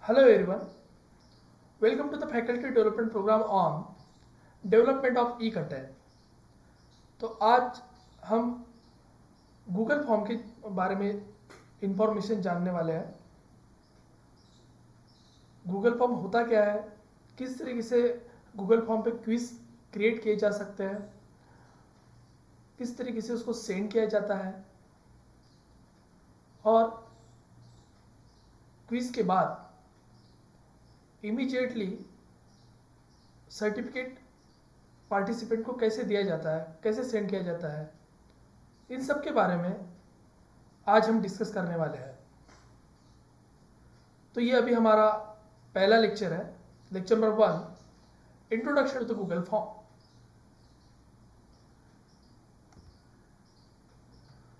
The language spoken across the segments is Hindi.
Hello everyone, welcome to the faculty development program on development of e-content। तो आज हम गूगल फॉर्म के बारे में इंफॉर्मेशन जानने वाले हैं। गूगल फॉर्म होता क्या है, किस तरीके से गूगल फॉर्म पे क्विज क्रिएट किए जा सकते हैं, किस तरीके से उसको सेंड किया जाता है और क्विज के बाद इमीडिएटली सर्टिफिकेट पार्टिसिपेंट को कैसे दिया जाता है, कैसे सेंड किया जाता है, इन सब के बारे में आज हम डिस्कस करने वाले हैं। तो ये अभी हमारा पहला लेक्चर है, lecture number 1, introduction to Google form.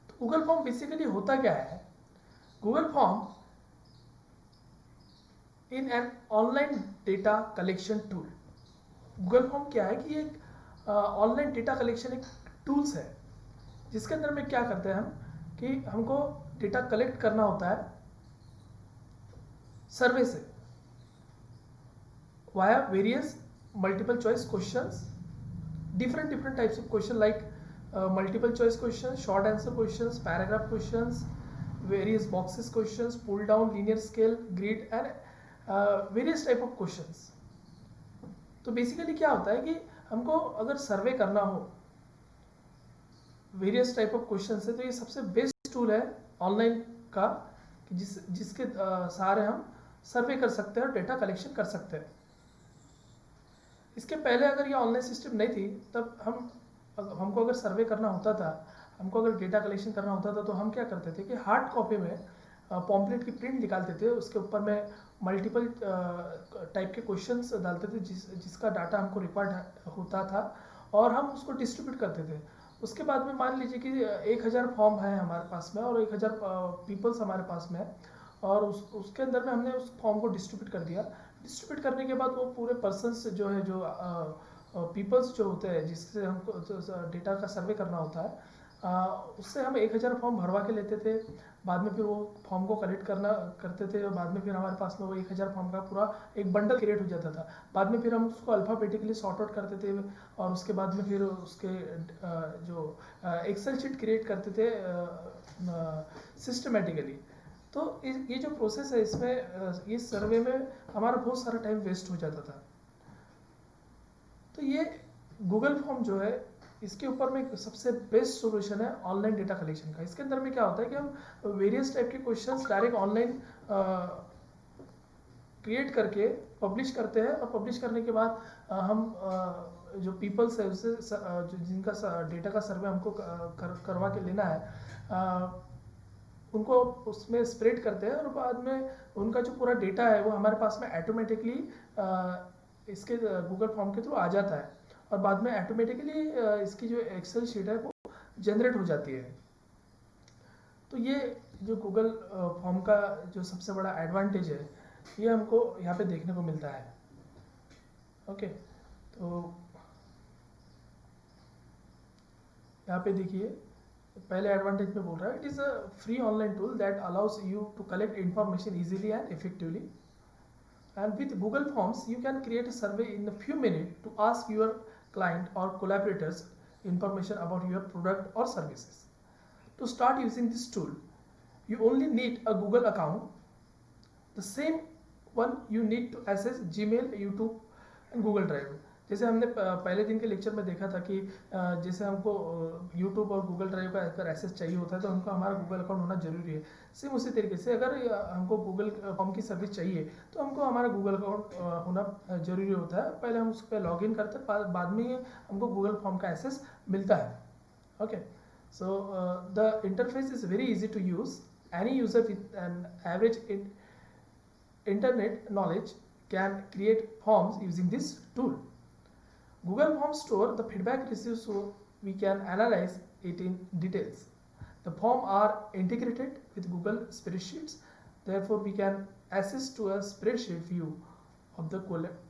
तो गूगल फॉर्म बेसिकली होता क्या है? Google form in an online data collection tool. Google form क्या है कि एक ऑनलाइन डेटा कलेक्शन एक टूल्स है, जिसके अंदर में क्या करते हैं हम कि हमको डेटा कलेक्ट करना होता है सर्वे से via various multiple choice questions, different types of question like multiple choice questions, short answer questions, paragraph questions, various boxes questions, pull down, linear scale, grid and various type of questions। तो बेसिकली क्या होता है कि हमको अगर सर्वे करना हो वेरियस टाइप ऑफ क्वेश्चन से, तो ये सबसे बेस्ट टूल है ऑनलाइन का कि जिसके सहारे हम सर्वे कर सकते हैं और डेटा कलेक्शन कर सकते हैं। इसके पहले अगर ये ऑनलाइन सिस्टम नहीं थी, तब हमको अगर सर्वे करना होता था, हमको अगर डेटा कलेक्शन करना होता था, तो हम क्या करते थे कि हार्ड कॉपी में पॉम्पलेट की प्रिंट निकालते थे, उसके ऊपर में मल्टीपल टाइप के क्वेश्चंस डालते थे जिसका डाटा हमको रिक्वायर्ड होता था और हम उसको डिस्ट्रीब्यूट करते थे। उसके बाद में मान लीजिए कि 1000 फॉर्म है हमारे पास में और 1000 पीपल्स हमारे पास में है और उसके अंदर में हमने उस फॉर्म को डिस्ट्रीब्यूट कर दिया। डिस्ट्रीब्यूट करने के बाद वो पूरे पर्सन्स जो है, जो पीपल्स जो होते हैं जिससे हमको डेटा का सर्वे करना होता है, उससे हम 1000 फॉर्म भरवा के लेते थे। बाद में फिर वो फॉर्म को कलेक्ट करते थे और बाद में फिर हमारे पास में वो 1000 फॉर्म का पूरा एक बंडल क्रिएट हो जाता था। बाद में फिर हम उसको अल्फ़ाबेटिकली सॉर्ट आउट करते थे और उसके बाद में फिर उसके जो एक्सेल शीट क्रिएट करते थे सिस्टमेटिकली। तो ये जो प्रोसेस है, इसमें इस सर्वे में हमारा बहुत सारा टाइम वेस्ट हो जाता था। तो ये गूगल फॉर्म जो है, इसके ऊपर में सबसे बेस्ट सॉल्यूशन है ऑनलाइन डेटा कलेक्शन का। इसके अंदर में क्या होता है कि हम वेरियस टाइप के क्वेश्चंस डायरेक्ट ऑनलाइन क्रिएट करके पब्लिश करते हैं और पब्लिश करने के बाद हम जो पीपल्स है उससे जिनका डेटा का सर्वे हमको करवा के लेना है, उनको उसमें स्प्रेड करते हैं और बाद में उनका जो पूरा डेटा है वो हमारे पास में ऑटोमेटिकली इसके गूगल फॉर्म के थ्रू आ जाता है और बाद में ऑटोमेटिकली इसकी जो एक्सेल शीट है वो जनरेट हो जाती है। तो ये जो गूगल फॉर्म का जो सबसे बड़ा एडवांटेज है, ये हमको यहाँ पे देखने को मिलता है। ओके, तो यहाँ पे देखिए पहले एडवांटेज में बोल रहा है, it is a free online tool that allows you to collect information easily and effectively. And with Google Forms, you can create a survey in a few minutes to ask your client or collaborators information about your product or services. To start using this tool, you only need a Google account. The same one you need to access Gmail, YouTube, and Google Drive. जैसे हमने पहले दिन के लेक्चर में देखा था कि जैसे हमको YouTube और Google ड्राइव का अगर एक्सेस चाहिए होता है तो हमको हमारा Google अकाउंट होना जरूरी है। सेम उसी तरीके से अगर हमको Google फॉर्म की सर्विस चाहिए तो हमको हमारा Google अकाउंट होना जरूरी होता है। पहले हम उस पर लॉग इन करते हैं, बाद में हमको Google फॉर्म का एक्सेस मिलता है। Okay, so the interface is very easy to use. Any user with an average internet knowledge can create forms using this tool. Google Forms store the feedback received so we can analyze it in details. The forms are integrated with Google spreadsheets, therefore we can access to a spreadsheet view of the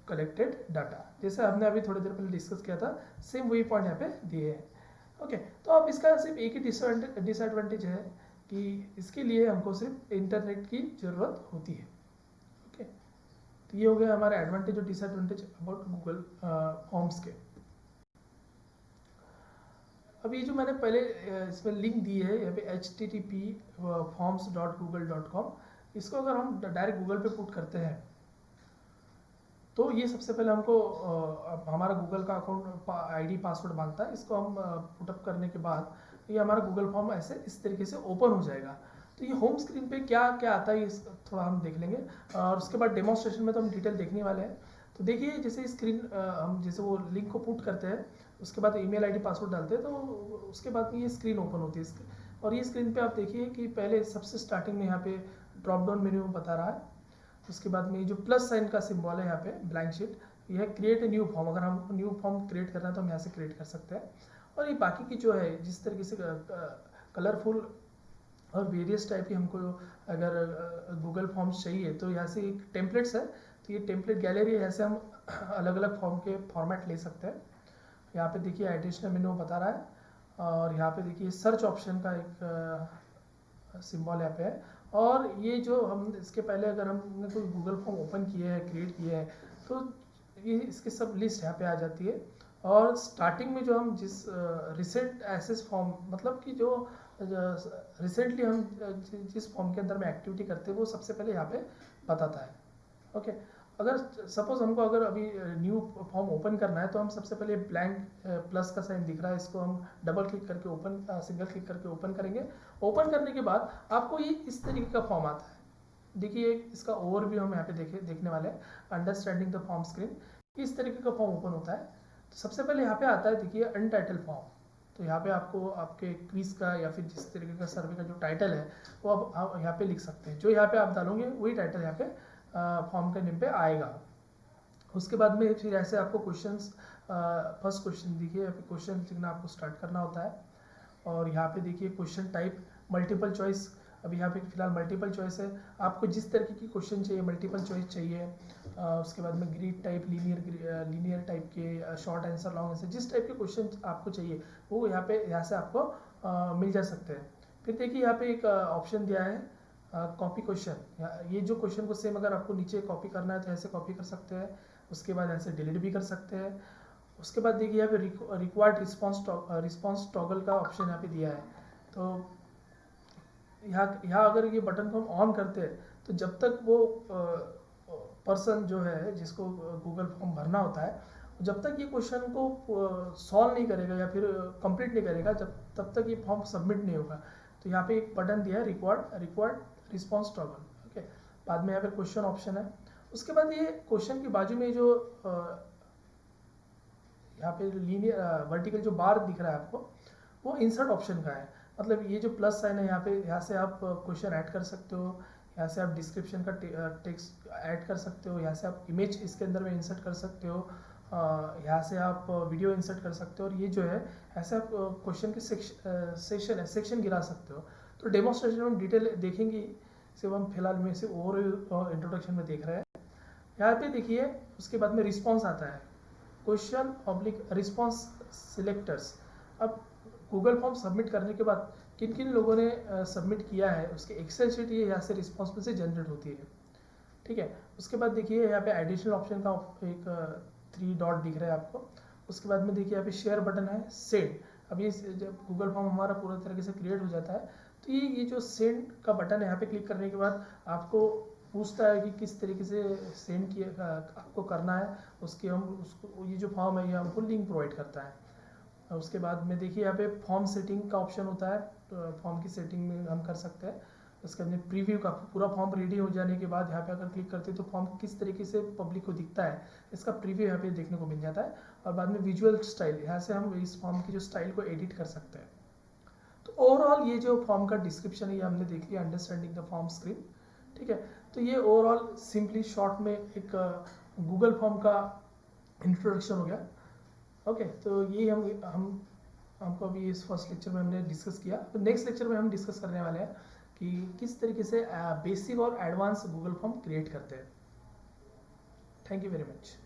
collected data। जैसे हमने अभी थोड़ी देर पहले डिस्कस किया था, सेम वही पॉइंट यहाँ पे दिए हैं। ओके, तो अब इसका सिर्फ एक ही डिसएडवांटेज है कि इसके लिए हमको सिर्फ इंटरनेट की ज़रूरत होती है। ओके, ये हो गया हमारे एडवांटेज और डिसएडवांटेज अबाउट गूगल फॉर्म्स के। अब ये जो मैंने पहले इसमें लिंक दी है यहाँ पे http://forms.google.com, इसको अगर हम डायरेक्ट गूगल पे पुट करते हैं तो ये सबसे पहले हमको हमारा गूगल का अकाउंट आईडी पासवर्ड मांगता है। इसको हम पुटअप करने के बाद ये हमारा गूगल फॉर्म ऐसे इस तरीके से ओपन हो जाएगा। तो ये होम स्क्रीन पे क्या क्या आता है इस थोड़ा हम देख लेंगे, और उसके बाद डेमोन्स्ट्रेशन में तो हम डिटेल देखने वाले हैं। तो देखिए जैसे स्क्रीन हम जैसे वो लिंक को पुट करते हैं, उसके बाद ईमेल आईडी पासवर्ड डालते हैं, तो उसके बाद में ये स्क्रीन ओपन होती है। और ये स्क्रीन पे आप देखिए कि पहले सबसे स्टार्टिंग में यहाँ पे ड्रॉप डाउन मेन्यू बता रहा है। उसके बाद में ये जो प्लस साइन का सिंबल है यहाँ पे ब्लैंक शीट, यह क्रिएट ए न्यू फॉर्म। अगर हम न्यू फॉर्म क्रिएट करना है तो हम यहाँ से क्रिएट कर सकते हैं। और ये बाकी की जो है जिस तरीके से कलरफुल और वेरियस टाइप की हमको अगर गूगल फॉर्म्स चाहिए तो यहाँ से एक टेम्पलेट्स है, तो ये टेम्पलेट गैलरी है, यहाँ से हम अलग अलग फॉर्म के फॉर्मेट ले सकते हैं। यहाँ पे देखिए एडिशनल मेन्यू बता रहा है, और यहाँ पे देखिए सर्च ऑप्शन का एक सिंबल यहाँ पे है। और ये जो हम इसके पहले अगर हमने कोई गूगल फॉर्म ओपन किए हैं, क्रिएट किए हैं, तो ये इसके सब लिस्ट यहाँ पे आ जाती है। और स्टार्टिंग में जो हम जिस रिसेंट एक्सेस फॉर्म, मतलब कि जो रिसेंटली हम जिस फॉर्म के अंदर में एक्टिविटी करते हैं वो सबसे पहले यहाँ पे बताता है। ओके, अगर सपोज हमको अगर अभी न्यू फॉर्म ओपन करना है तो हम सबसे पहले ब्लैंक प्लस का साइन दिख रहा है, इसको हम डबल क्लिक करके ओपन, सिंगल क्लिक करके ओपन करेंगे। ओपन करने के बाद आपको ये इस तरीके का फॉर्म आता है। देखिए इसका ओवरव्यू हम यहाँ पे देखने वाले हैं, अंडरस्टैंडिंग द फॉर्म स्क्रीन। इस तरीके का फॉर्म ओपन होता है। तो सबसे पहले यहाँ पे आता है देखिए अनटाइटल फॉर्म। तो यहाँ पे आपको आपके क्विज का या फिर जिस तरीके का सर्वे का जो टाइटल है वो आप यहाँ पे लिख सकते हैं। जो यहाँ पे आप डालोगे वही टाइटल यहाँ पे फॉर्म के नेम पे आएगा। उसके बाद में फिर ऐसे आपको क्वेश्चंस, फर्स्ट क्वेश्चन देखिए यहाँ पे क्वेश्चन लिखना आपको स्टार्ट करना होता है। और यहाँ पे देखिए क्वेश्चन टाइप मल्टीपल चॉइस, अभी यहाँ पे फिलहाल मल्टीपल चॉइस है। आपको जिस तरीके की क्वेश्चन चाहिए मल्टीपल चॉइस चाहिए। उसके बाद में ग्रीड टाइप, लीनियर टाइप के, शॉर्ट आंसर, लॉन्ग आंसर, जिस टाइप के क्वेश्चन आपको चाहिए वो यहाँ से आपको मिल जा सकते हैं। फिर देखिए यहाँ पे एक ऑप्शन दिया है कॉपी क्वेश्चन। ये जो क्वेश्चन को सेम अगर आपको नीचे कॉपी करना है तो ऐसे कॉपी कर सकते हैं। उसके बाद ऐसे डिलीट भी कर सकते हैं। उसके बाद देखिए यहाँ पे रिक्वायर्ड रिस्पॉन्स टॉगल का ऑप्शन यहाँ पे दिया है। तो यहाँ अगर ये बटन को हम ऑन करते हैं तो जब तक वो पर्सन जो है जिसको गूगल फॉर्म भरना होता है, जब तक ये क्वेश्चन को सॉल्व नहीं करेगा या फिर कंप्लीट नहीं करेगा, तब तक ये फॉर्म सबमिट नहीं होगा। तो यहाँ पे एक बटन दिया है रिक्वायर्ड रिस्पॉन्स टॉगल। ओके, बाद में यहाँ पे क्वेश्चन ऑप्शन है। उसके बाद ये क्वेश्चन के बाजू में जो यहाँ पे लीनियर वर्टिकल जो बार दिख रहा है आपको, वो इंसर्ट ऑप्शन का है। मतलब ये जो प्लस साइन है यहाँ से आप क्वेश्चन ऐड कर सकते हो, यहाँ से आप डिस्क्रिप्शन का टेक्स्ट ऐड कर सकते हो, यहाँ से आप इमेज इसके अंदर में इंसर्ट कर सकते हो, यहाँ से आप वीडियो इंसर्ट कर सकते हो। और ये जो है ऐसे आप क्वेश्चन के सेक्शन गिरा सकते हो। तो डेमोन्स्ट्रेशन में डिटेल देखेंगे, सिर्फ हम फिलहाल में सिर्फ ओवरव्यू इंट्रोडक्शन में देख रहे हैं। यहाँ पे देखिए उसके बाद में रिस्पॉन्स आता है, क्वेश्चन ऑब्लिक रिस्पॉन्स सिलेक्टर्स। अब गूगल फॉर्म सबमिट करने के बाद किन किन लोगों ने सबमिट किया है उसके एक्सेल शीट ये यहाँ से रिस्पॉन्स में से जनरेट होती है। ठीक है, उसके बाद देखिए यहाँ पे एडिशनल ऑप्शन का एक 3 डॉट दिख रहा है आपको। उसके बाद में देखिए यहाँ पे शेयर बटन है, सेंड। अब ये जब गूगल फॉर्म हमारा पूरा तरीके से क्रिएट हो जाता है तो ये जो सेंड का बटन है यहाँ पे क्लिक करने के बाद आपको पूछता है कि किस तरीके से सेंड किया आपको करना है। उसके हम उसको ये जो फॉर्म है ये हमको लिंक प्रोवाइड करता है। उसके बाद में देखिए यहाँ पे फॉर्म सेटिंग का ऑप्शन होता है, तो फॉर्म की सेटिंग में हम कर सकते हैं। उसके अंदर प्रीव्यू का पूरा फॉर्म रेडी हो जाने के बाद यहाँ पे अगर क्लिक करते हैं तो फॉर्म किस तरीके से पब्लिक को दिखता है इसका प्रीव्यू यहाँ पे देखने को मिल जाता है। और बाद में विजुअल स्टाइल, यहाँ से हम इस फॉर्म की जो स्टाइल को एडिट कर सकते हैं। तो ओवरऑल ये जो फॉर्म का डिस्क्रिप्शन है ये हमने देख लिया, अंडरस्टैंडिंग द फॉर्म स्क्रीन। ठीक है, तो ये ओवरऑल सिंपली शॉर्ट में एक गूगल फॉर्म का इंट्रोडक्शन हो गया। ओके, तो ये हमको अभी इस फर्स्ट लेक्चर में हमने डिस्कस किया। तो नेक्स्ट लेक्चर में हम डिस्कस करने वाले हैं कि किस तरीके से बेसिक और एडवांस गूगल फॉर्म क्रिएट करते हैं। Thank you very much.